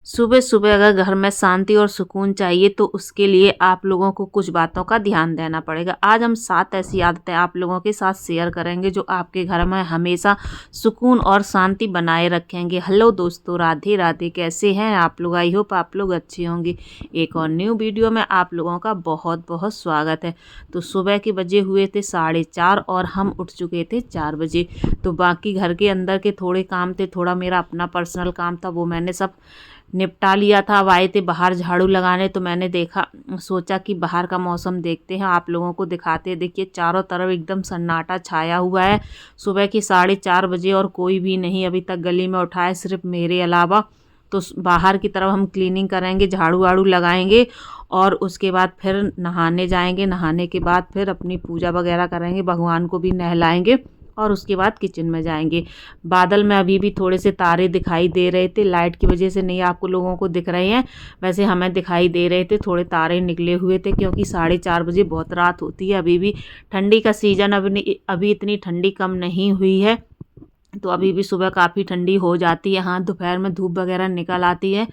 सुबह सुबह अगर घर में शांति और सुकून चाहिए तो उसके लिए आप लोगों को कुछ बातों का ध्यान देना पड़ेगा। आज हम 7 ऐसी आदतें आप लोगों के साथ शेयर करेंगे जो आपके घर में हमेशा सुकून और शांति बनाए रखेंगे। हेलो दोस्तों, राधे राधे। कैसे हैं आप लोग? आई होप आप लोग अच्छे होंगे। एक और न्यू वीडियो में आप लोगों का बहुत बहुत स्वागत है। तो सुबह के बजे हुए थे 4:30 और हम उठ चुके थे 4 बजे। तो बाकी घर के अंदर के थोड़े काम थे, थोड़ा मेरा अपना पर्सनल काम था, वो मैंने सब निपटा लिया था। अब आए थे बाहर झाड़ू लगाने तो मैंने सोचा कि बाहर का मौसम देखते हैं, आप लोगों को दिखाते हैं। देखिए चारों तरफ एकदम सन्नाटा छाया हुआ है। सुबह के 4:30 बजे और कोई भी नहीं अभी तक गली में उठा है, सिर्फ मेरे अलावा। तो बाहर की तरफ हम क्लीनिंग करेंगे, झाड़ू वाड़ू लगाएंगे और उसके बाद फिर नहाने जाएंगे। नहाने के बाद फिर अपनी पूजा वगैरह करेंगे, भगवान को भी नहलाएंगे और उसके बाद किचन में जाएंगे। बादल में अभी भी थोड़े से तारे दिखाई दे रहे थे, लाइट की वजह से नहीं आपको लोगों को दिख रहे हैं, वैसे हमें दिखाई दे रहे थे। थोड़े तारे निकले हुए थे क्योंकि 4:30 बजे बहुत रात होती है। अभी भी ठंडी का सीज़न, अभी इतनी ठंडी कम नहीं हुई है, तो अभी भी सुबह काफ़ी ठंडी हो जाती है। हाँ, दोपहर में धूप वगैरह निकल आती है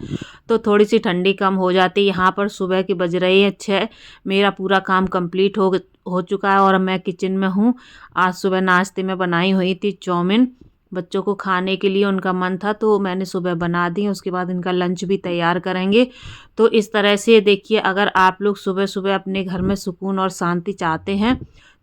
तो थोड़ी सी ठंडी कम हो जाती है। यहाँ पर सुबह के बज रहे हैं 6। मेरा पूरा काम कंप्लीट हो चुका है और मैं किचन में हूँ। आज सुबह नाश्ते में बनाई हुई थी चाउमीन, बच्चों को खाने के लिए उनका मन था तो मैंने सुबह बना दी। उसके बाद इनका लंच भी तैयार करेंगे। तो इस तरह से देखिए, अगर आप लोग सुबह सुबह अपने घर में सुकून और शांति चाहते हैं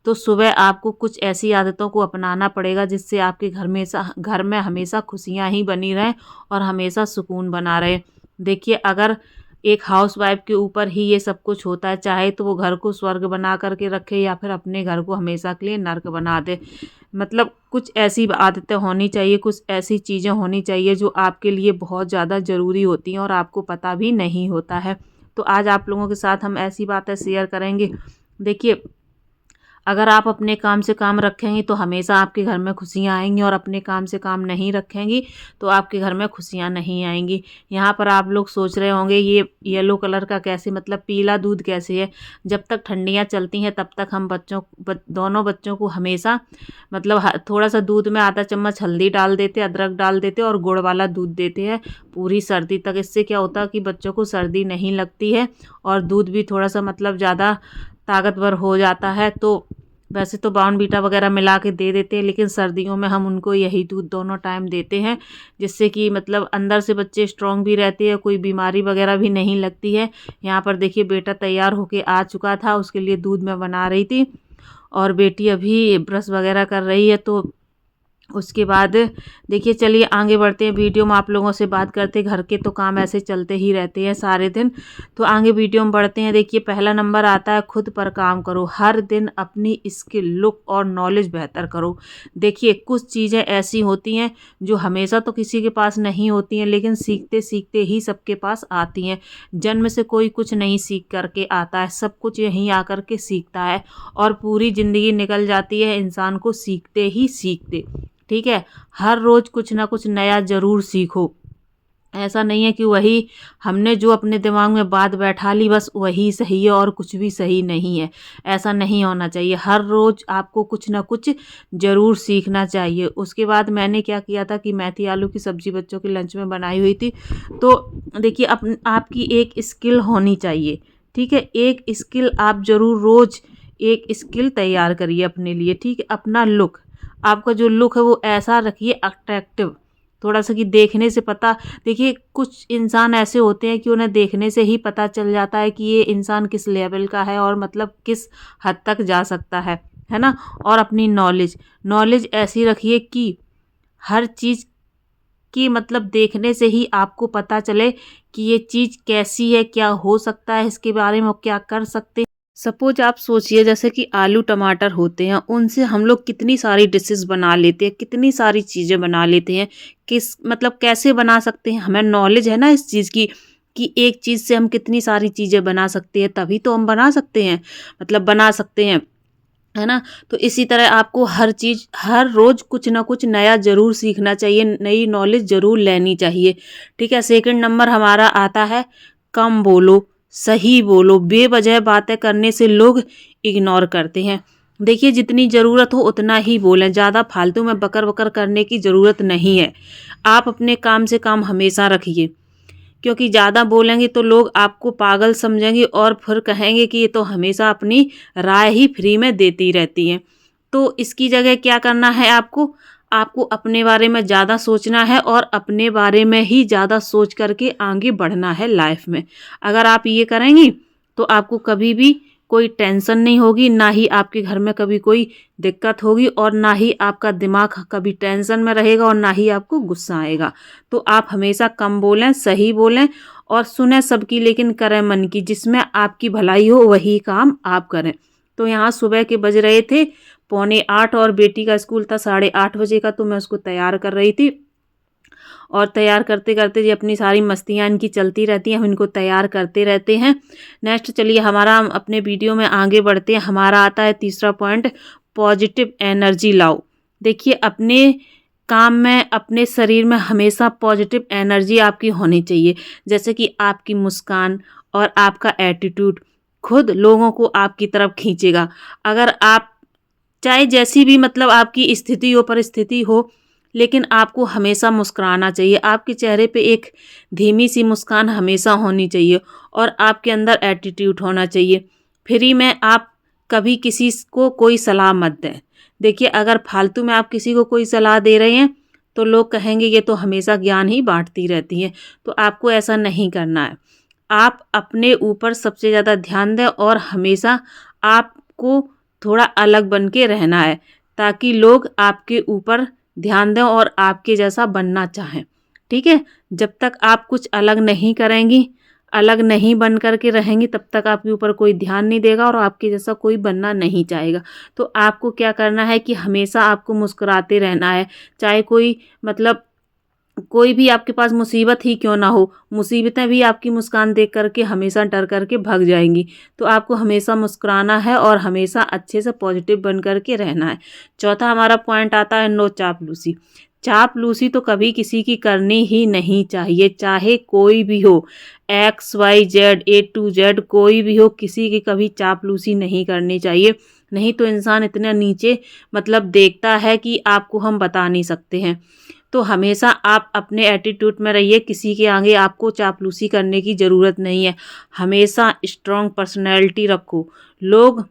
तो सुबह आपको कुछ ऐसी आदतों को अपनाना पड़ेगा जिससे आपके घर में हमेशा खुशियाँ ही बनी रहें और हमेशा सुकून बना रहे। देखिए, अगर एक हाउसवाइफ के ऊपर ही ये सब कुछ होता है, चाहे तो वो घर को स्वर्ग बना करके रखे या फिर अपने घर को हमेशा के लिए नर्क बना दे। मतलब कुछ ऐसी आदतें होनी चाहिए, कुछ ऐसी चीज़ें होनी चाहिए जो आपके लिए बहुत ज़्यादा ज़रूरी होती हैं और आपको पता भी नहीं होता है। तो आज आप लोगों के साथ हम ऐसी बातें शेयर करेंगे। देखिए, अगर आप अपने काम से काम रखेंगी तो हमेशा आपके घर में खुशियाँ आएंगी और अपने काम से काम नहीं रखेंगी तो आपके घर में खुशियाँ नहीं आएंगी। यहाँ पर आप लोग सोच रहे होंगे ये येलो कलर का कैसे, मतलब पीला दूध कैसे है। जब तक ठंडियाँ चलती हैं तब तक हम दोनों बच्चों को हमेशा मतलब थोड़ा सा दूध में आधा चम्मच हल्दी डाल देते, अदरक डाल देते और गुड़ वाला दूध देते हैं पूरी सर्दी तक। इससे क्या होता है कि बच्चों को सर्दी नहीं लगती है और दूध भी थोड़ा सा मतलब ज़्यादा ताकतवर हो जाता है। तो वैसे तो बॉर्नवीटा वगैरह मिला के दे देते हैं, लेकिन सर्दियों में हम उनको यही दूध दोनों टाइम देते हैं, जिससे कि मतलब अंदर से बच्चे स्ट्रॉन्ग भी रहते हैं, कोई बीमारी वगैरह भी नहीं लगती है। यहाँ पर देखिए बेटा तैयार होके आ चुका था, उसके लिए दूध मैं बना रही थी और बेटी अभी ब्रश वगैरह कर रही है। तो उसके बाद देखिए, चलिए आगे बढ़ते हैं, वीडियो में आप लोगों से बात करते हैं। घर के तो काम ऐसे चलते ही रहते हैं सारे दिन, तो आगे वीडियो में बढ़ते हैं। देखिए, पहला नंबर आता है खुद पर काम करो। हर दिन अपनी स्किल, लुक और नॉलेज बेहतर करो। देखिए, कुछ चीज़ें ऐसी होती हैं जो हमेशा तो किसी के पास नहीं होती हैं, लेकिन सीखते सीखते ही सबके पास आती हैं। जन्म से कोई कुछ नहीं सीख करके आता है, सब कुछ यहीं आकर के सीखता है और पूरी ज़िंदगी निकल जाती है इंसान को सीखते ही सीखते। ठीक है, हर रोज़ कुछ ना कुछ नया ज़रूर सीखो। ऐसा नहीं है कि वही हमने जो अपने दिमाग में बात बैठा ली बस वही सही है और कुछ भी सही नहीं है। ऐसा नहीं होना चाहिए, हर रोज़ आपको कुछ ना कुछ ज़रूर सीखना चाहिए। उसके बाद मैंने क्या किया था कि मेथी आलू की सब्ज़ी बच्चों के लंच में बनाई हुई थी। तो देखिए, आपकी एक स्किल होनी चाहिए। ठीक है, एक स्किल आप ज़रूर रोज़ एक स्किल तैयार करिए अपने लिए। ठीक है, अपना लुक, आपका जो लुक है वो ऐसा रखिए अट्रैक्टिव, थोड़ा सा कि देखने से पता। देखिए, कुछ इंसान ऐसे होते हैं कि उन्हें देखने से ही पता चल जाता है कि ये इंसान किस लेवल का है और मतलब किस हद तक जा सकता है ना। और अपनी नॉलेज नॉलेज ऐसी रखिए कि हर चीज़ की मतलब देखने से ही आपको पता चले कि ये चीज़ कैसी है, क्या हो सकता है इसके बारे में, क्या कर सकते हैं। सपोज आप सोचिए जैसे कि आलू टमाटर होते हैं, उनसे हम लोग कितनी सारी डिशेस बना लेते हैं, कितनी सारी चीज़ें बना लेते हैं। किस मतलब कैसे बना सकते हैं, हमें नॉलेज है ना इस चीज़ की कि एक चीज़ से हम कितनी सारी चीज़ें बना सकते हैं, तभी तो हम बना सकते हैं, मतलब बना सकते हैं, है ना। तो इसी तरह आपको हर चीज़ हर रोज़ कुछ ना कुछ नया ज़रूर सीखना चाहिए, नई नॉलेज ज़रूर लेनी चाहिए। ठीक है, सेकंड नंबर हमारा आता है कम बोलो, सही बोलो। बेवजह बातें करने से लोग इग्नोर करते हैं। देखिए, जितनी ज़रूरत हो उतना ही बोलें, ज़्यादा फालतू में बकर बकर करने की ज़रूरत नहीं है। आप अपने काम से काम हमेशा रखिए। क्योंकि ज़्यादा बोलेंगे तो लोग आपको पागल समझेंगे और फिर कहेंगे कि ये तो हमेशा अपनी राय ही फ्री में देती रहती हैं। तो इसकी जगह क्या करना है आपको? आपको अपने बारे में ज़्यादा सोचना है और अपने बारे में ही ज़्यादा सोच करके आगे बढ़ना है लाइफ में। अगर आप ये करेंगी तो आपको कभी भी कोई टेंशन नहीं होगी, ना ही आपके घर में कभी कोई दिक्कत होगी और ना ही आपका दिमाग कभी टेंशन में रहेगा और ना ही आपको गुस्सा आएगा। तो आप हमेशा कम बोलें, सही बोलें और सुने सबकी, लेकिन करें मन की। जिसमें आपकी भलाई हो वही काम आप करें। तो यहाँ सुबह के बज रहे थे 7:45 और बेटी का स्कूल था 8:30 बजे का, तो मैं उसको तैयार कर रही थी। और तैयार करते करते ये अपनी सारी मस्तियाँ इनकी चलती रहती हैं, हम इनको तैयार करते रहते हैं। नेक्स्ट चलिए हमारा अपने वीडियो में आगे बढ़ते हैं। हमारा आता है तीसरा पॉइंट, पॉजिटिव एनर्जी लाओ। देखिए अपने काम में, अपने शरीर में हमेशा पॉजिटिव एनर्जी आपकी होनी चाहिए। जैसे कि आपकी मुस्कान और आपका एटीट्यूड खुद लोगों को आपकी तरफ खींचेगा। अगर आप चाहे जैसी भी मतलब आपकी स्थिति हो, परिस्थिति हो, लेकिन आपको हमेशा मुस्कुराना चाहिए। आपके चेहरे पे एक धीमी सी मुस्कान हमेशा होनी चाहिए और आपके अंदर एटीट्यूड होना चाहिए। फ्री में आप कभी किसी को कोई सलाह मत दें। देखिए अगर फालतू में आप किसी को कोई सलाह दे रहे हैं तो लोग कहेंगे ये तो हमेशा ज्ञान ही बांटती रहती है। तो आपको ऐसा नहीं करना है। आप अपने ऊपर सबसे ज़्यादा ध्यान दें और हमेशा आपको थोड़ा अलग बन के रहना है, ताकि लोग आपके ऊपर ध्यान दें और आपके जैसा बनना चाहें। ठीक है? जब तक आप कुछ अलग नहीं करेंगी, अलग नहीं बन कर के रहेंगी, तब तक आपके ऊपर कोई ध्यान नहीं देगा और आपके जैसा कोई बनना नहीं चाहेगा। तो आपको क्या करना है कि हमेशा आपको मुस्कुराते रहना है। चाहे कोई मतलब कोई भी आपके पास मुसीबत ही क्यों ना हो, मुसीबतें भी आपकी मुस्कान देख करके हमेशा डर करके भाग जाएंगी। तो आपको हमेशा मुस्कुराना है और हमेशा अच्छे से पॉजिटिव बन करके रहना है। चौथा हमारा पॉइंट आता है, नो चापलूसी। चापलूसी तो कभी किसी की करनी ही नहीं चाहिए, चाहे कोई भी हो, XYZ A to Z कोई भी हो, किसी की कभी चापलूसी नहीं करनी चाहिए। नहीं तो इंसान इतना नीचे मतलब देखता है कि आपको हम बता नहीं सकते हैं। तो हमेशा आप अपने एटीट्यूड में रहिए, किसी के आगे आपको चापलूसी करने की ज़रूरत नहीं है। हमेशा स्ट्रॉन्ग पर्सनैलिटी रखो, लोग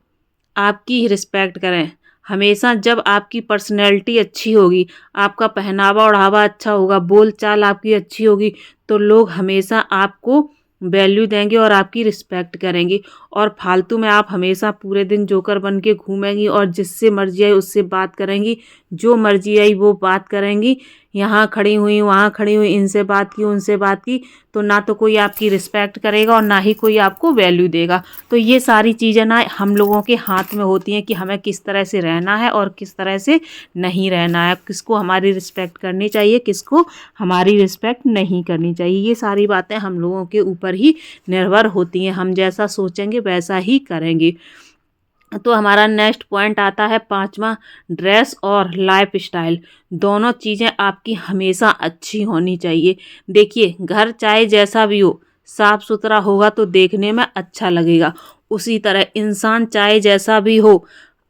आपकी रिस्पेक्ट करें। हमेशा जब आपकी पर्सनैलिटी अच्छी होगी, आपका पहनावा ओढ़ावा अच्छा होगा, बोल चाल आपकी अच्छी होगी, तो लोग हमेशा आपको वैल्यू देंगे और आपकी रिस्पेक्ट करेंगे। और फालतू में आप हमेशा पूरे दिन जोकर बन के घूमेंगी और जिससे मर्जी आई उससे बात करेंगी, जो मर्जी आई वो बात करेंगी। यहाँ खड़ी हुई, वहाँ खड़ी हुई, इनसे बात की, उनसे बात की, तो ना तो कोई आपकी रिस्पेक्ट करेगा और ना ही कोई आपको वैल्यू देगा। तो ये सारी चीज़ें ना हम लोगों के हाथ में होती हैं कि हमें किस तरह से रहना है और किस तरह से नहीं रहना है, किसको हमारी रिस्पेक्ट करनी चाहिए, किसको हमारी रिस्पेक्ट नहीं करनी चाहिए। ये सारी बातें हम लोगों के ऊपर ही निर्भर होती हैं। हम जैसा सोचेंगे वैसा ही करेंगे। तो हमारा नेक्स्ट पॉइंट आता है पांचवा, ड्रेस और लाइफ स्टाइल। दोनों चीज़ें आपकी हमेशा अच्छी होनी चाहिए। देखिए घर चाहे जैसा भी हो, साफ सुथरा होगा तो देखने में अच्छा लगेगा। उसी तरह इंसान चाहे जैसा भी हो,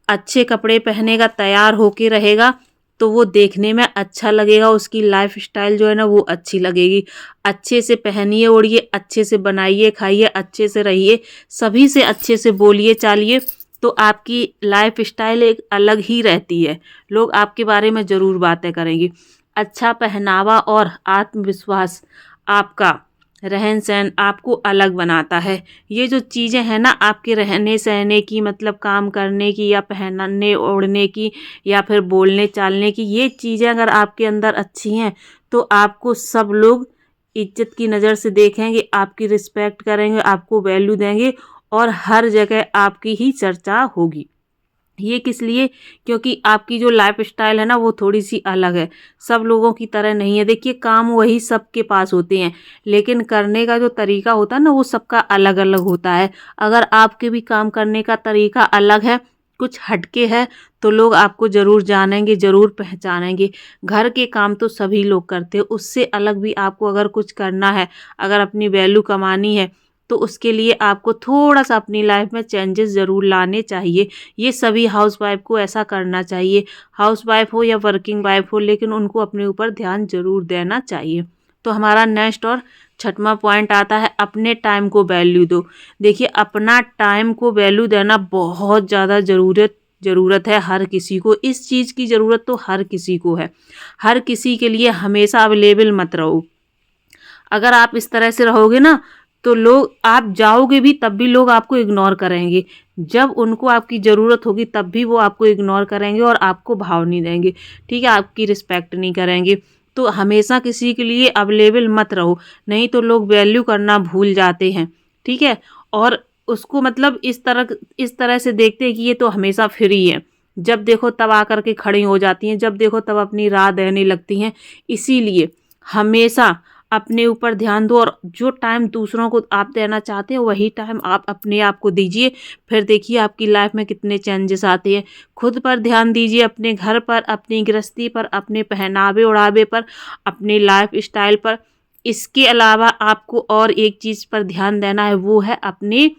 अच्छे कपड़े पहनेगा, तैयार होके रहेगा, तो वो देखने में अच्छा लगेगा। उसकी लाइफ स्टाइल जो है ना वो अच्छी लगेगी। अच्छे से पहनिए ओढ़िए, अच्छे से बनाइए खाइए, अच्छे से रहिए, सभी से अच्छे से बोलिए चालिए, तो आपकी लाइफ स्टाइल एक अलग ही रहती है। लोग आपके बारे में ज़रूर बातें करेंगे। अच्छा पहनावा और आत्मविश्वास, आपका रहन सहन आपको अलग बनाता है। ये जो चीज़ें हैं ना आपके रहने सहने की, मतलब काम करने की या पहनने ओढ़ने की या फिर बोलने चालने की, ये चीज़ें अगर आपके अंदर अच्छी हैं तो आपको सब लोग इज्जत की नज़र से देखेंगे, आपकी रिस्पेक्ट करेंगे, आपको वैल्यू देंगे और हर जगह आपकी ही चर्चा होगी। ये किस लिए? क्योंकि आपकी जो लाइफ स्टाइल है ना वो थोड़ी सी अलग है, सब लोगों की तरह नहीं है। देखिए काम वही सबके पास होते हैं, लेकिन करने का जो तरीका होता है ना वो सबका अलग अलग होता है। अगर आपके भी काम करने का तरीका अलग है, कुछ हटके है, तो लोग आपको ज़रूर जानेंगे, ज़रूर पहचानेंगे। घर के काम तो सभी लोग करते हैं, उससे अलग भी आपको अगर कुछ करना है, अगर अपनी वैल्यू कमानी है, तो उसके लिए आपको थोड़ा सा अपनी लाइफ में चेंजेस ज़रूर लाने चाहिए। ये सभी हाउसवाइफ को ऐसा करना चाहिए, हाउसवाइफ हो या वर्किंग वाइफ हो, लेकिन उनको अपने ऊपर ध्यान ज़रूर देना चाहिए। तो हमारा नेक्स्ट और छठवां पॉइंट आता है अपने टाइम को वैल्यू दो। देखिए अपना टाइम को वैल्यू देना बहुत ज़्यादा ज़रूरत है हर किसी को। इस चीज़ की ज़रूरत तो हर किसी को है। हर किसी के लिए हमेशा अवेलेबल मत रहो। अगर आप इस तरह से रहोगे ना तो लोग, आप जाओगे भी तब भी लोग आपको इग्नोर करेंगे। जब उनको आपकी ज़रूरत होगी तब भी वो आपको इग्नोर करेंगे और आपको भाव नहीं देंगे, ठीक है, आपकी रिस्पेक्ट नहीं करेंगे। तो हमेशा किसी के लिए अवेलेबल मत रहो, नहीं तो लोग वैल्यू करना भूल जाते हैं, ठीक है। और उसको मतलब इस तरह से देखते हैं कि ये तो हमेशा फ्री है, जब देखो तब आकर के खड़ी हो जाती हैं, जब देखो तब अपनी राह देने लगती हैं। इसीलिए हमेशा अपने ऊपर ध्यान दो और जो टाइम दूसरों को आप देना चाहते हो वही टाइम आप अपने आप को दीजिए। फिर देखिए आपकी लाइफ में कितने चेंजेस आते हैं। खुद पर ध्यान दीजिए, अपने घर पर, अपनी गृहस्थी पर, अपने पहनावे ओढ़ावे पर, अपने लाइफ स्टाइल पर। इसके अलावा आपको और एक चीज़ पर ध्यान देना है, वो है अपने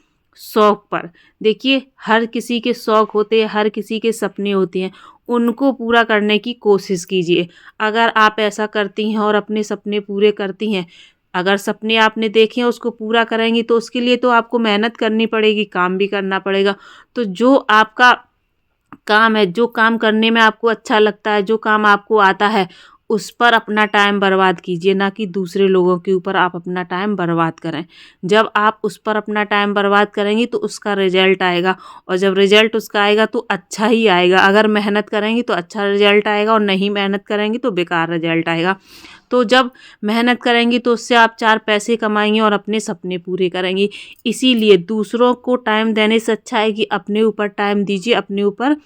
शौक पर। देखिए हर किसी के शौक होते हैं, हर किसी के सपने होते हैं, उनको पूरा करने की कोशिश कीजिए। अगर आप ऐसा करती हैं और अपने सपने पूरे करती हैं, अगर सपने आपने देखे हैं उसको पूरा करेंगी तो उसके लिए तो आपको मेहनत करनी पड़ेगी, काम भी करना पड़ेगा। तो जो आपका काम है, जो काम करने में आपको अच्छा लगता है, जो काम आपको आता है, उस पर अपना टाइम बर्बाद कीजिए, ना कि दूसरे लोगों के ऊपर आप अपना टाइम बर्बाद करें। जब आप उस पर अपना टाइम बर्बाद करेंगी तो उसका रिजल्ट आएगा, और जब रिजल्ट उसका आएगा तो अच्छा ही आएगा। अगर मेहनत करेंगी तो अच्छा रिजल्ट आएगा और नहीं मेहनत करेंगी तो बेकार रिजल्ट आएगा। तो जब मेहनत करेंगी तो उससे आप 4 पैसे कमाएंगी और अपने सपने पूरे करेंगी। इसीलिए दूसरों को टाइम देने से अच्छा है कि अपने ऊपर टाइम दीजिए, अपने ऊपर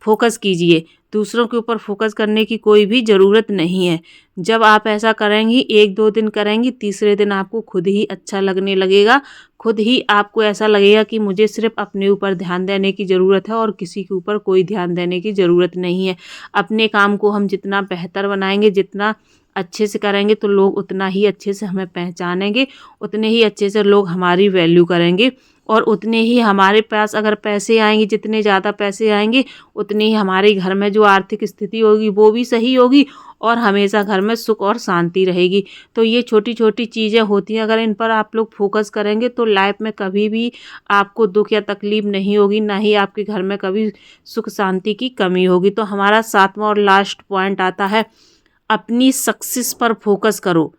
फोकस कीजिए। दूसरों के ऊपर फोकस करने की कोई भी ज़रूरत नहीं है। जब आप ऐसा करेंगी, 1-2 दिन करेंगी, तीसरे दिन आपको खुद ही अच्छा लगने लगेगा। खुद ही आपको ऐसा लगेगा कि मुझे सिर्फ़ अपने ऊपर ध्यान देने की ज़रूरत है और किसी के ऊपर कोई ध्यान देने की ज़रूरत नहीं है। अपने काम को हम जितना बेहतर बनाएंगे, जितना अच्छे से करेंगे, तो लोग उतना ही अच्छे से हमें पहचानेंगे, उतने ही अच्छे से लोग हमारी वैल्यू करेंगे, और उतने ही हमारे पास अगर पैसे आएंगे, जितने ज़्यादा पैसे आएंगे उतने ही हमारे घर में जो आर्थिक स्थिति होगी वो भी सही होगी, और हमेशा घर में सुख और शांति रहेगी। तो ये छोटी छोटी चीज़ें होती हैं, अगर इन पर आप लोग फोकस करेंगे तो लाइफ में कभी भी आपको दुख या तकलीफ नहीं होगी, ना ही आपके घर में कभी सुख शांति की कमी होगी। तो हमारा 7वां और लास्ट पॉइंट आता है, अपनी सक्सेस पर फोकस करो।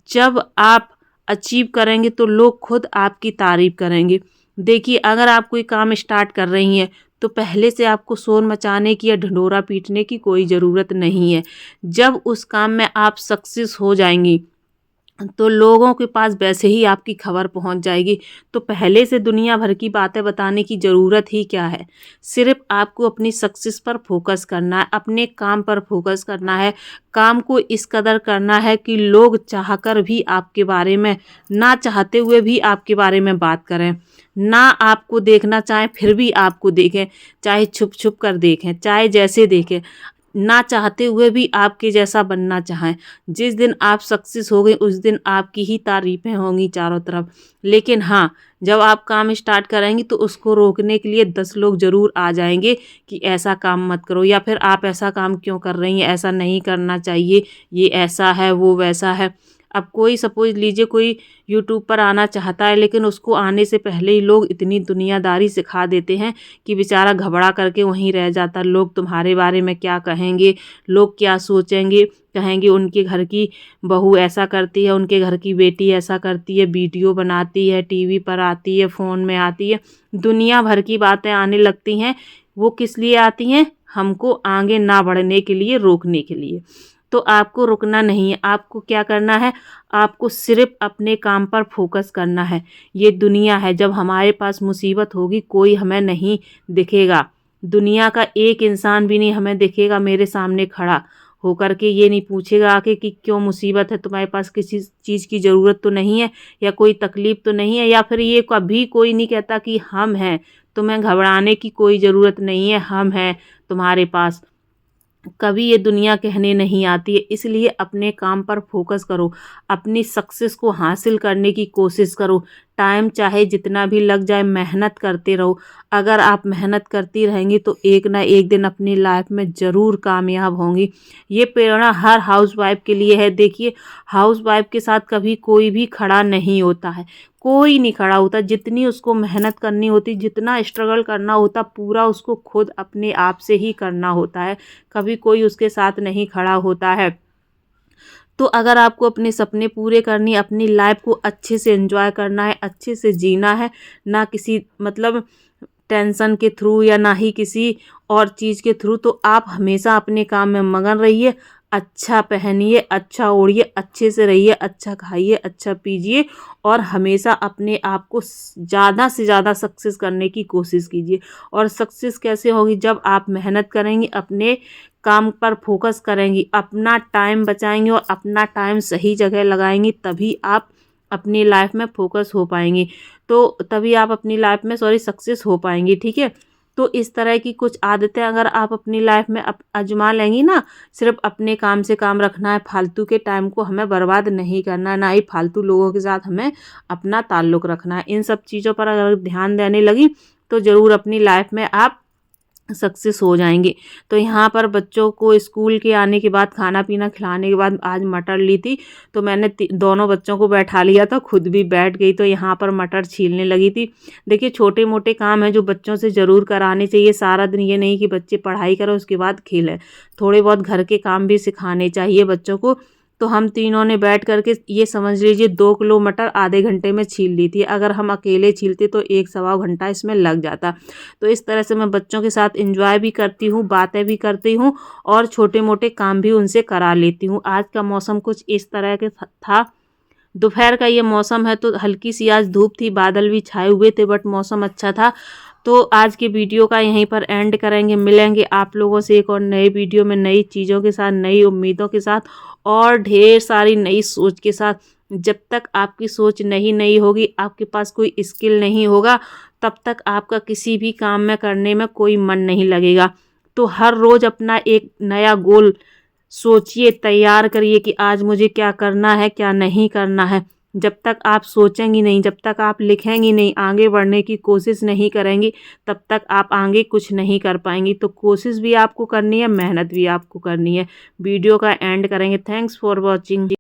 जब आप अचीव करेंगे तो लोग खुद आपकी तारीफ करेंगे। देखिए अगर आप कोई काम स्टार्ट कर रही हैं तो पहले से आपको शोर मचाने की या ढिंढोरा पीटने की कोई ज़रूरत नहीं है। जब उस काम में आप सक्सेस हो जाएंगी तो लोगों के पास वैसे ही आपकी खबर पहुंच जाएगी। तो पहले से दुनिया भर की बातें बताने की ज़रूरत ही क्या है। सिर्फ आपको अपनी सक्सेस पर फोकस करना है, अपने काम पर फोकस करना है। काम को इस कदर करना है कि लोग चाहकर भी आपके बारे में, ना चाहते हुए भी आपके बारे में बात करें। ना आपको देखना चाहें फिर भी आपको देखें, चाहे छुप छुप कर देखें, चाहे जैसे देखें, ना चाहते हुए भी आपके जैसा बनना चाहें। जिस दिन आप सक्सेस हो गए उस दिन आपकी ही तारीफ़ें होंगी चारों तरफ। लेकिन हाँ, जब आप काम स्टार्ट करेंगी तो उसको रोकने के लिए 10 लोग ज़रूर आ जाएंगे कि ऐसा काम मत करो, या फिर आप ऐसा काम क्यों कर रही हैं, ऐसा नहीं करना चाहिए, ये ऐसा है वो वैसा है। अब कोई सपोज लीजिए कोई यूट्यूब पर आना चाहता है, लेकिन उसको आने से पहले ही लोग इतनी दुनियादारी सिखा देते हैं कि बेचारा घबरा करके वहीं रह जाता। लोग तुम्हारे बारे में क्या कहेंगे, लोग क्या सोचेंगे, कहेंगे उनके घर की बहू ऐसा करती है, उनके घर की बेटी ऐसा करती है, वीडियो बनाती है, टीवी पर आती है, फ़ोन में आती है, दुनिया भर की बातें आने लगती हैं। वो किस लिए आती हैं? हमको आगे ना बढ़ने के लिए, रोकने के लिए। तो आपको रुकना नहीं है, आपको क्या करना है, आपको सिर्फ अपने काम पर फोकस करना है। ये दुनिया है, जब हमारे पास मुसीबत होगी कोई हमें नहीं दिखेगा, दुनिया का एक इंसान भी नहीं हमें दिखेगा मेरे सामने खड़ा होकर के, ये नहीं पूछेगा आके कि क्यों मुसीबत है, तुम्हारे पास किसी चीज़ की ज़रूरत तो नहीं है, या कोई तकलीफ़ तो नहीं है, या फिर ये कभी कोई नहीं कहता कि हम हैं, तुम्हें घबराने की कोई ज़रूरत नहीं है, हम हैं तुम्हारे पास। कभी ये दुनिया कहने नहीं आती है। इसलिए अपने काम पर फोकस करो, अपनी सक्सेस को हासिल करने की कोशिश करो। टाइम चाहे जितना भी लग जाए, मेहनत करते रहो। अगर आप मेहनत करती रहेंगी तो एक ना एक दिन अपनी लाइफ में ज़रूर कामयाब होंगी। ये प्रेरणा हर हाउसवाइफ के लिए है। देखिए, हाउसवाइफ के साथ कभी कोई भी खड़ा नहीं होता है, कोई नहीं खड़ा होता। जितनी उसको मेहनत करनी होती, जितना स्ट्रगल करना होता, पूरा उसको खुद अपने आप से ही करना होता है। कभी कोई उसके साथ नहीं खड़ा होता है। तो अगर आपको अपने सपने पूरे करनी, अपनी लाइफ को अच्छे से एंजॉय करना है, अच्छे से जीना है, ना किसी मतलब टेंशन के थ्रू या ना ही किसी और चीज़ के थ्रू, तो आप हमेशा अपने काम में मगन रहिए। अच्छा पहनिए, अच्छा ओढ़िए, अच्छे से रहिए, अच्छा खाइए, अच्छा पीजिए और हमेशा अपने आप को ज़्यादा से ज़्यादा सक्सेस करने की कोशिश कीजिए। और सक्सेस कैसे होगी? जब आप मेहनत करेंगी, अपने काम पर फोकस करेंगी, अपना टाइम बचाएंगी और अपना टाइम सही जगह लगाएंगी, तभी आप अपनी लाइफ में फोकस हो पाएंगी। तो तभी आप अपनी लाइफ में सक्सेस हो पाएंगी। ठीक है, तो इस तरह की कुछ आदतें अगर आप अपनी लाइफ में आजमा लेंगी ना, सिर्फ अपने काम से काम रखना है, फालतू के टाइम को हमें बर्बाद नहीं करना है, ना ही फालतू लोगों के साथ हमें अपना ताल्लुक़ रखना है। इन सब चीज़ों पर अगर ध्यान देने लगी तो ज़रूर अपनी लाइफ में आप सक्सेस हो जाएंगे। तो यहाँ पर बच्चों को स्कूल के आने के बाद, खाना पीना खिलाने के बाद आज मटर ली थी, तो मैंने दोनों बच्चों को बैठा लिया था, खुद भी बैठ गई, तो यहाँ पर मटर छीलने लगी थी। देखिए, छोटे मोटे काम हैं जो बच्चों से ज़रूर कराने चाहिए। सारा दिन ये नहीं कि बच्चे पढ़ाई करें उसके बाद खेलें, थोड़े बहुत घर के काम भी सिखाने चाहिए बच्चों को। तो हम तीनों ने बैठ करके, ये समझ लीजिए, 2 किलो मटर आधे घंटे में छील ली थी। अगर हम अकेले छीलते तो 1 सवा घंटा इसमें लग जाता। तो इस तरह से मैं बच्चों के साथ एंजॉय भी करती हूँ, बातें भी करती हूँ और छोटे मोटे काम भी उनसे करा लेती हूँ। आज का मौसम कुछ इस तरह के था। दोपहर का ये मौसम है, तो हल्की सी आज धूप थी, बादल भी छाए हुए थे, बट मौसम अच्छा था। तो आज के वीडियो का यहीं पर एंड करेंगे। मिलेंगे आप लोगों से एक और नए वीडियो में, नई चीज़ों के साथ, नई उम्मीदों के साथ और ढेर सारी नई सोच के साथ। जब तक आपकी सोच नई होगी, आपके पास कोई स्किल नहीं होगा, तब तक आपका किसी भी काम में करने में कोई मन नहीं लगेगा। तो हर रोज़ अपना एक नया गोल सोचिए, तैयार करिए कि आज मुझे क्या करना है, क्या नहीं करना है। जब तक आप सोचेंगी नहीं, जब तक आप लिखेंगी नहीं, आगे बढ़ने की कोशिश नहीं करेंगी, तब तक आप आगे कुछ नहीं कर पाएंगी। तो कोशिश भी आपको करनी है, मेहनत भी आपको करनी है। वीडियो का एंड करेंगे। Thanks for watching.